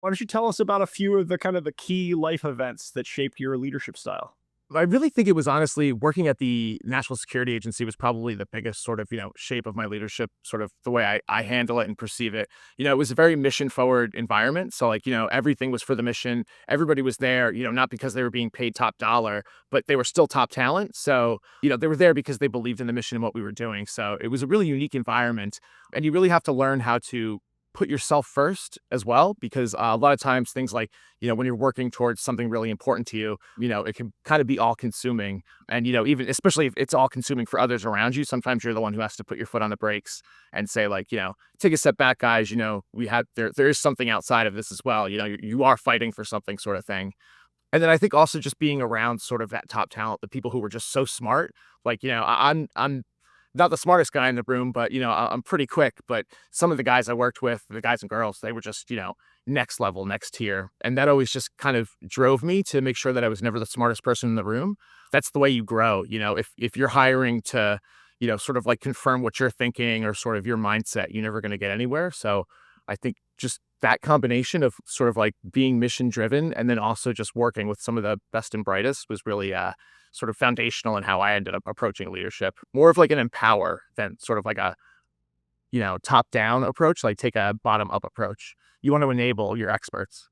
Why don't you tell us about a few of the kind of the key life events that shaped your leadership style? I really think it was honestly working at the National Security Agency was probably the biggest sort of, shape of my leadership, sort of the way I handle it and perceive it. It was a very mission forward environment. So like, everything was for the mission. Everybody was there, not because they were being paid top dollar, but they were still top talent. So, they were there because they believed in the mission and what we were doing. So it was a really unique environment. And you really have to learn how to put yourself first as well, because a lot of times things like, when you're working towards something really important to you, it can kind of be all consuming. And, even especially if it's all consuming for others around you, sometimes you're the one who has to put your foot on the brakes and say, like, take a step back, guys. We had there is something outside of this as well. You are fighting for something, sort of thing. And then I think also just being around sort of that top talent, the people who were just so smart. Like, I'm not the smartest guy in the room, but I'm pretty quick. But some of the guys I worked with, the guys and girls, they were just next level, next tier, and that always just kind of drove me to make sure that I was never the smartest person in the room. That's the way you grow. If you're hiring to, sort of like confirm what you're thinking or sort of your mindset, you're never going to get anywhere. So I think just that combination of sort of like being mission driven and then also just working with some of the best and brightest was really sort of foundational in how I ended up approaching leadership. More of like an empower than sort of like a, top down approach, like take a bottom up approach. You want to enable your experts.